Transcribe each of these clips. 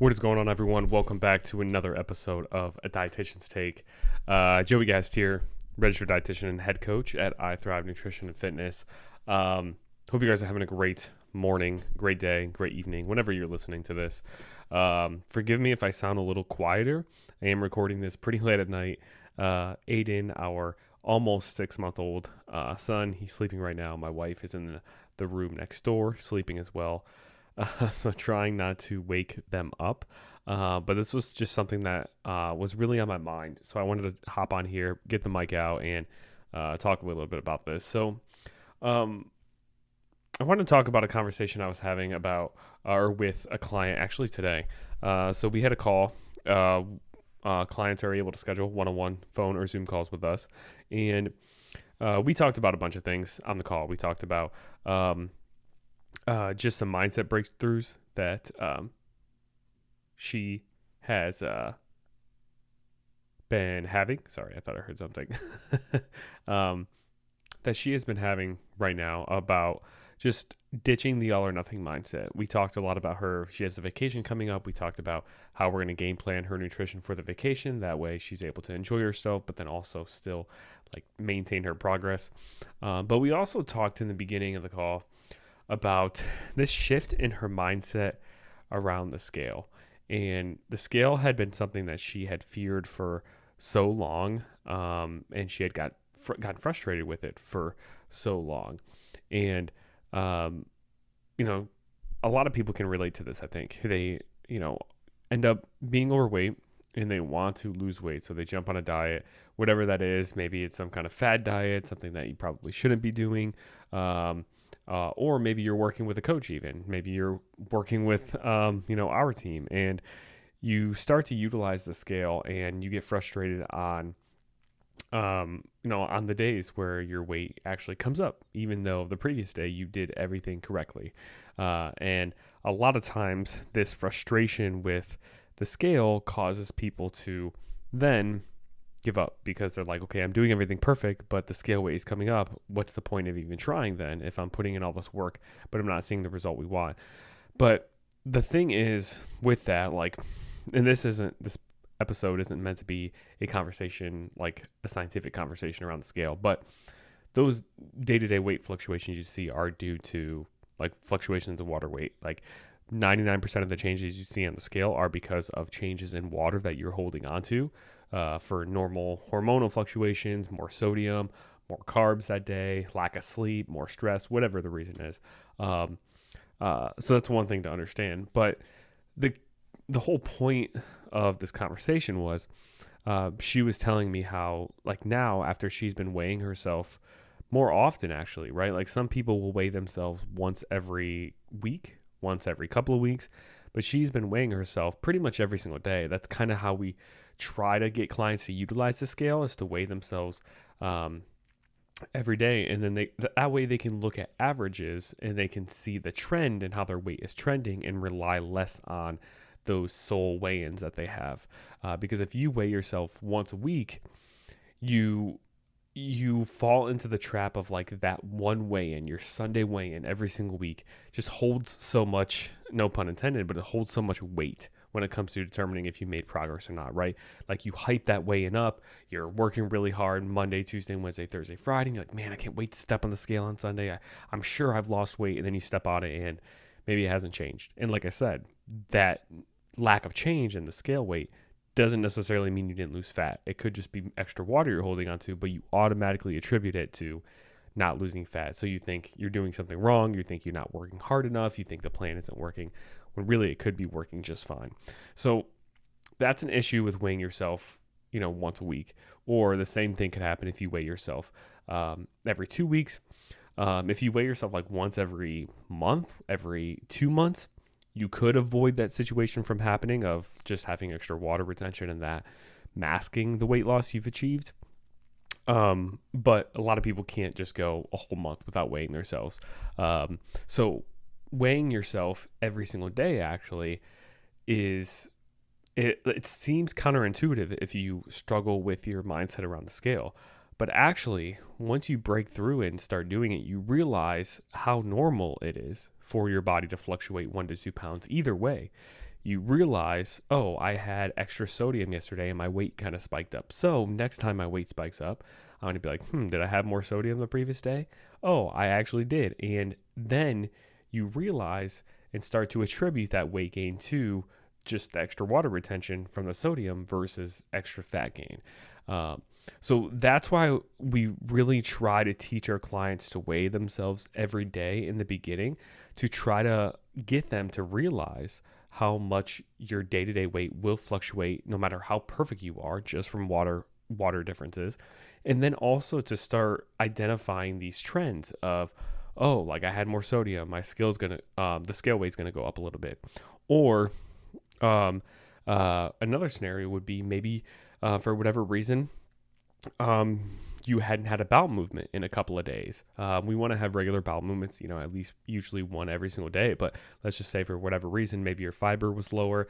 What is going on, everyone? Welcome back to another episode of A Dietitian's Take. Joey Gast here, registered dietitian and head coach at I Thrive Nutrition and Fitness. Hope you guys are having a great morning, great day, great evening, whenever you're listening to this. Forgive me if I sound a little quieter. I am recording this pretty late at night. Aiden, our almost 6-month-old son, he's sleeping right now. My wife is in the room next door, sleeping as well. So trying not to wake them up. But this was just something that was really on my mind. So I wanted to hop on here, get the mic out, and talk a little bit about this. So I wanted to talk about a conversation I was having with a client actually today. So we had a call. Clients are able to schedule one-on-one phone or Zoom calls with us. And we talked about a bunch of things on the call. We talked about just some mindset breakthroughs that she has been having. Sorry, I thought I heard something. That she has been having right now about just ditching the all or nothing mindset. We talked a lot about her. She has a vacation coming up. We talked about how we're going to game plan her nutrition for the vacation. That way she's able to enjoy herself, but then also still maintain her progress. But we also talked in the beginning of the call about this shift in her mindset around the scale. And the scale had been something that she had feared for so long, and she had gotten frustrated with it for so long. And, a lot of people can relate to this, I think. They, end up being overweight and they want to lose weight. So they jump on a diet, whatever that is. Maybe it's some kind of fad diet, something that you probably shouldn't be doing. Or maybe you're working with a coach even. Maybe you're working with, our team, and you start to utilize the scale and you get frustrated on the days where your weight actually comes up, even though the previous day you did everything correctly. And a lot of times this frustration with the scale causes people to then give up because they're like, okay, I'm doing everything perfect, but the scale weight is coming up. What's the point of even trying then if I'm putting in all this work, but I'm not seeing the result we want? But the thing is with that, and this episode isn't meant to be a conversation, like a scientific conversation around the scale, but those day-to-day weight fluctuations you see are due to fluctuations in water weight. 99% of the changes you see on the scale are because of changes in water that you're holding onto. For normal hormonal fluctuations, more sodium, more carbs that day, lack of sleep, more stress, whatever the reason is. So that's one thing to understand. But the whole point of this conversation was she was telling me how now after she's been weighing herself more often, actually, right? Some people will weigh themselves once every week, once every couple of weeks, but she's been weighing herself pretty much every single day. That's kind of how we try to get clients to utilize the scale, is to weigh themselves every day. And then that way they can look at averages and they can see the trend and how their weight is trending and rely less on those sole weigh-ins that they have. Because if you weigh yourself once a week, you fall into the trap of that one weigh-in, your Sunday weigh-in every single week just holds so much, no pun intended, but it holds so much weight when it comes to determining if you made progress or not, right? You hype that weigh-in up, you're working really hard Monday, Tuesday, Wednesday, Thursday, Friday, and you're like, man, I can't wait to step on the scale on Sunday. I'm sure I've lost weight, and then you step on it and maybe it hasn't changed. And like I said, that lack of change in the scale weight doesn't necessarily mean you didn't lose fat. It could just be extra water you're holding onto, but you automatically attribute it to not losing fat. So you think you're doing something wrong. You think you're not working hard enough. You think the plan isn't working, when really it could be working just fine. So that's an issue with weighing yourself, once a week. Or the same thing could happen if you weigh yourself every 2 weeks. If you weigh yourself once every month, every 2 months, you could avoid that situation from happening, of just having extra water retention and that masking the weight loss you've achieved. But a lot of people can't just go a whole month without weighing themselves. So weighing yourself every single day actually it seems counterintuitive if you struggle with your mindset around the scale. But actually, once you break through it and start doing it, you realize how normal it is for your body to fluctuate 1 to 2 pounds either way. you realize, oh, I had extra sodium yesterday and my weight kind of spiked up. So next time my weight spikes up, I'm going to be like, did I have more sodium the previous day? Oh, I actually did. And then you realize and start to attribute that weight gain to just the extra water retention from the sodium versus extra fat gain. So that's why we really try to teach our clients to weigh themselves every day in the beginning, to try to get them to realize how much your day-to-day weight will fluctuate no matter how perfect you are, just from water differences. And then also to start identifying these trends of, oh, like I had more sodium, my the scale weight's gonna go up a little bit. Or another scenario would be maybe for whatever reason, you hadn't had a bowel movement in a couple of days. We want to have regular bowel movements, at least usually one every single day. But let's just say for whatever reason, maybe your fiber was lower,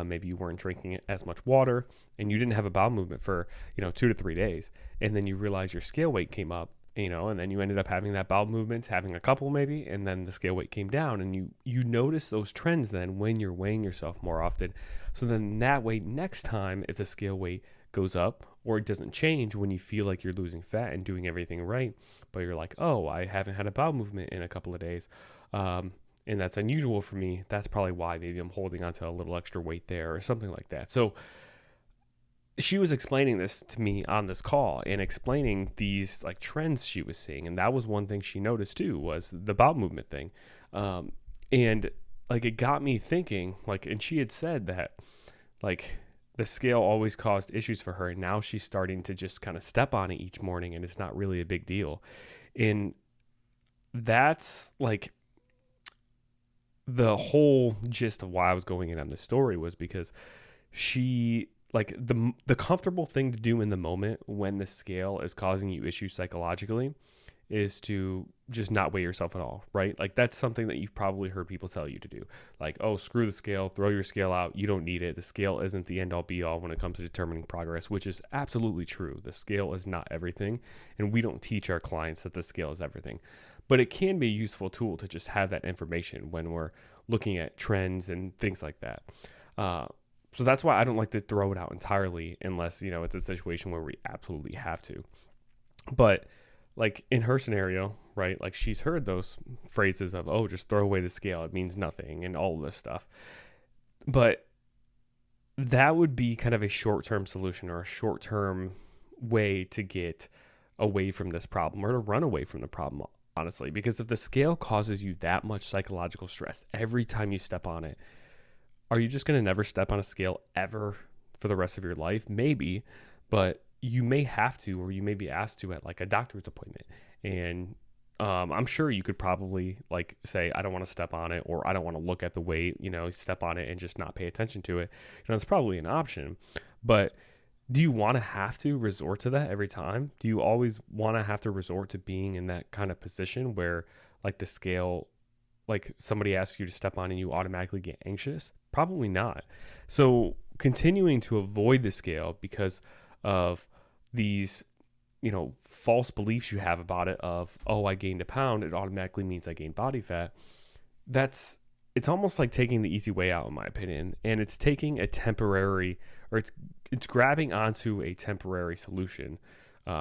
maybe you weren't drinking as much water, and you didn't have a bowel movement for 2 to 3 days, and then you realize your scale weight came up, and then you ended up having that bowel movement, having a couple maybe, and then the scale weight came down, and you notice those trends then when you're weighing yourself more often. So then that way, next time, if the scale weight goes up or it doesn't change when you feel like you're losing fat and doing everything right, but you're like, oh, I haven't had a bowel movement in a couple of days, and that's unusual for me, that's probably why maybe I'm holding onto a little extra weight there or something like that. So she was explaining this to me on this call and explaining these like trends she was seeing. And that was one thing she noticed too, was the bowel movement thing. And like, it got me thinking, like, and she had said that like the scale always caused issues for her. And now she's starting to just kind of step on it each morning and it's not really a big deal. And that's like the whole gist of why I was going in on this story, was because she, like, the comfortable thing to do in the moment when the scale is causing you issues psychologically is to just not weigh yourself at all, right? Like, that's something that you've probably heard people tell you to do. Like, oh, screw the scale, throw your scale out. You don't need it. The scale isn't the end all be all when it comes to determining progress, which is absolutely true. The scale is not everything. And we don't teach our clients that the scale is everything. But it can be a useful tool to just have that information when we're looking at trends and things like that. So that's why I don't like to throw it out entirely unless, it's a situation where we absolutely have to. But like in her scenario, right? Like, she's heard those phrases of, oh, just throw away the scale, it means nothing, and all of this stuff. But that would be kind of a short-term solution or a short-term way to get away from this problem or to run away from the problem, honestly. Because if the scale causes you that much psychological stress every time you step on it, are you just going to never step on a scale ever for the rest of your life? Maybe, but you may have to, or you may be asked to at like a doctor's appointment. And I'm sure you could probably like say, I don't want to step on it, or I don't want to look at the weight, step on it and just not pay attention to it. It's probably an option. But do you want to have to resort to that every time? Do you always want to have to resort to being in that kind of position where like the scale, like somebody asks you to step on and you automatically get anxious? Probably not. So continuing to avoid the scale because of these, false beliefs you have about it of, oh, I gained a pound, it automatically means I gained body fat. It's almost like taking the easy way out, in my opinion. And it's taking a temporary, or it's grabbing onto a temporary solution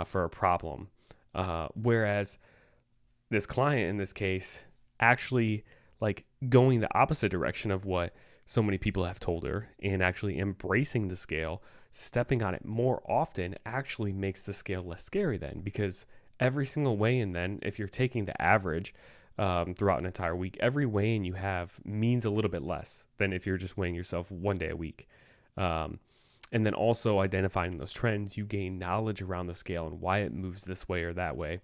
for a problem. Whereas this client in this case actually like going the opposite direction of what so many people have told her, and actually embracing the scale, stepping on it more often, actually makes the scale less scary then, because every single weigh-in then, if you're taking the average throughout an entire week, every weigh-in you have means a little bit less than if you're just weighing yourself one day a week. And then also identifying those trends, you gain knowledge around the scale and why it moves this way or that way.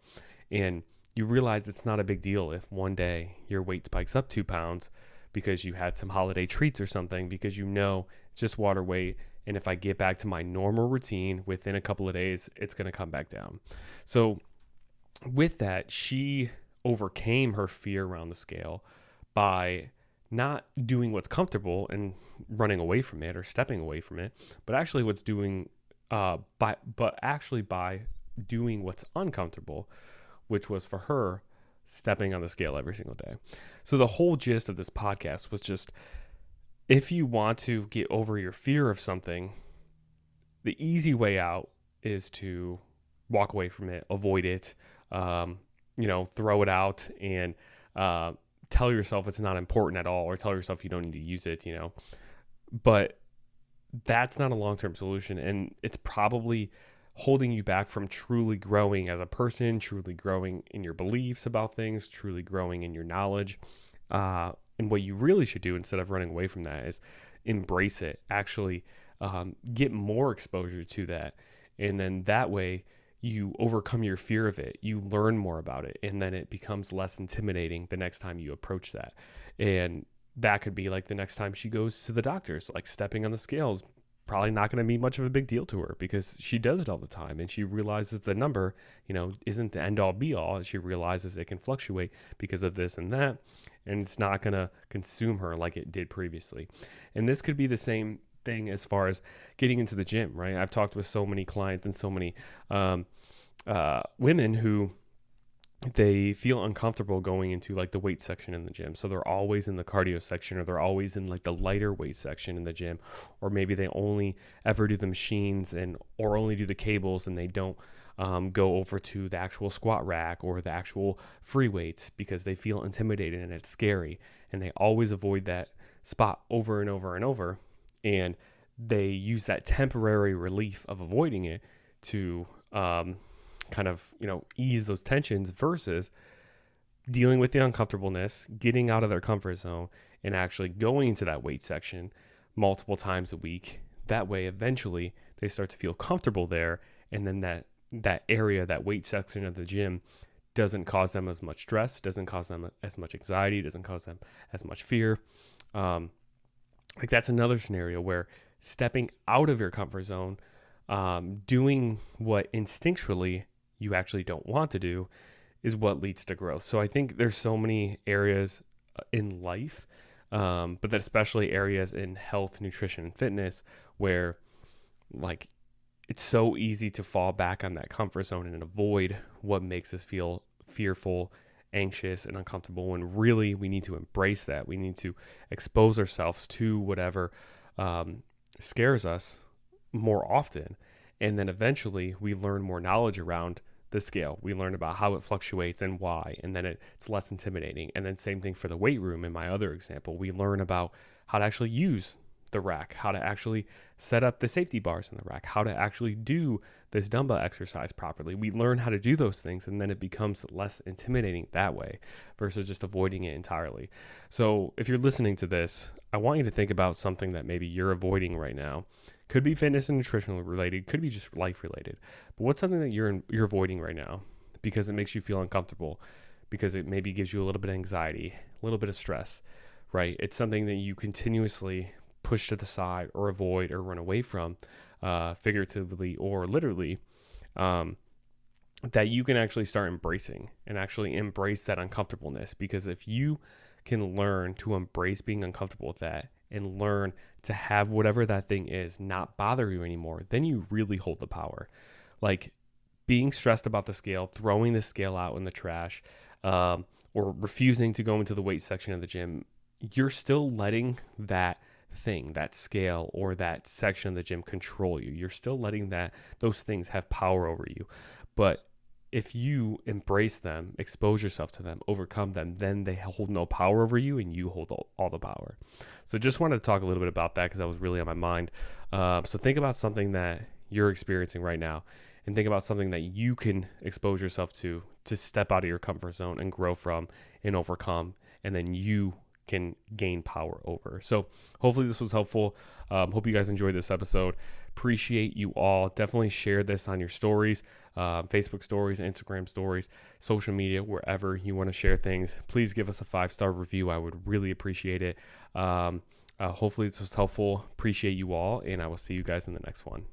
And you realize it's not a big deal if one day your weight spikes up 2 pounds because you had some holiday treats or something, because it's just water weight. And if I get back to my normal routine within a couple of days, it's going to come back down. So with that, she overcame her fear around the scale by not doing what's comfortable and running away from it or stepping away from it, but actually by doing what's uncomfortable, which was for her stepping on the scale every single day. So the whole gist of this podcast was just if you want to get over your fear of something, the easy way out is to walk away from it, avoid it, throw it out, and tell yourself it's not important at all, or tell yourself you don't need to use it, But that's not a long-term solution, and it's probably holding you back from truly growing as a person, truly growing in your beliefs about things, truly growing in your knowledge. And what you really should do instead of running away from that is embrace it, actually get more exposure to that. And then that way you overcome your fear of it. You learn more about it, and then it becomes less intimidating the next time you approach that. And that could be like the next time she goes to the doctors, like stepping on the scales, probably not going to be much of a big deal to her because she does it all the time, and she realizes the number, isn't the end all be all. She realizes it can fluctuate because of this and that, and it's not going to consume her like it did previously. And this could be the same thing as far as getting into the gym, right? I've talked with so many clients and so many women who they feel uncomfortable going into like the weight section in the gym. So they're always in the cardio section, or they're always in like the lighter weight section in the gym, or maybe they only ever do the machines or only do the cables, and they don't go over to the actual squat rack or the actual free weights because they feel intimidated and it's scary, and they always avoid that spot over and over and over. And they use that temporary relief of avoiding it to kind of, ease those tensions versus dealing with the uncomfortableness, getting out of their comfort zone, and actually going into that weight section multiple times a week. That way, eventually, they start to feel comfortable there. And then that area, that weight section of the gym, doesn't cause them as much stress, doesn't cause them as much anxiety, doesn't cause them as much fear. Like that's another scenario where stepping out of your comfort zone, doing what instinctually you actually don't want to do, is what leads to growth. So I think there's so many areas in life, but that especially areas in health, nutrition, and fitness where like it's so easy to fall back on that comfort zone and avoid what makes us feel fearful, anxious, and uncomfortable, when really we need to embrace that. We need to expose ourselves to whatever scares us more often. And then eventually we learn more knowledge around the scale. We learn about how it fluctuates and why, and then it's less intimidating. And then same thing for the weight room in my other example. We learn about how to actually use the rack, how to actually set up the safety bars in the rack, how to actually do this dumbbell exercise properly. We learn how to do those things, and then it becomes less intimidating that way versus just avoiding it entirely. So if you're listening to this, I want you to think about something that maybe you're avoiding right now. Could be fitness and nutritional related, could be just life related. But what's something that you're avoiding right now because it makes you feel uncomfortable, because it maybe gives you a little bit of anxiety, a little bit of stress, right? It's something that you continuously push to the side or avoid or run away from, figuratively or literally, that you can actually start embracing and actually embrace that uncomfortableness. Because if you can learn to embrace being uncomfortable with that and learn to have whatever that thing is not bother you anymore, then you really hold the power. Like being stressed about the scale, throwing the scale out in the trash, or refusing to go into the weight section of the gym, you're still letting that thing, that scale or that section of the gym control you. You're still letting those things have power over you. But if you embrace them, expose yourself to them, overcome them, then they hold no power over you and you hold all the power. So just wanted to talk a little bit about that because that was really on my mind. So think about something that you're experiencing right now, and think about something that you can expose yourself to step out of your comfort zone and grow from and overcome, and then you can gain power over. So hopefully this was helpful. Hope you guys enjoyed this episode. Appreciate you all. Definitely share this on your stories, Facebook stories, Instagram stories, social media, wherever you want to share things. Please give us a 5-star review. I would really appreciate it. Hopefully this was helpful. Appreciate you all, and I will see you guys in the next one.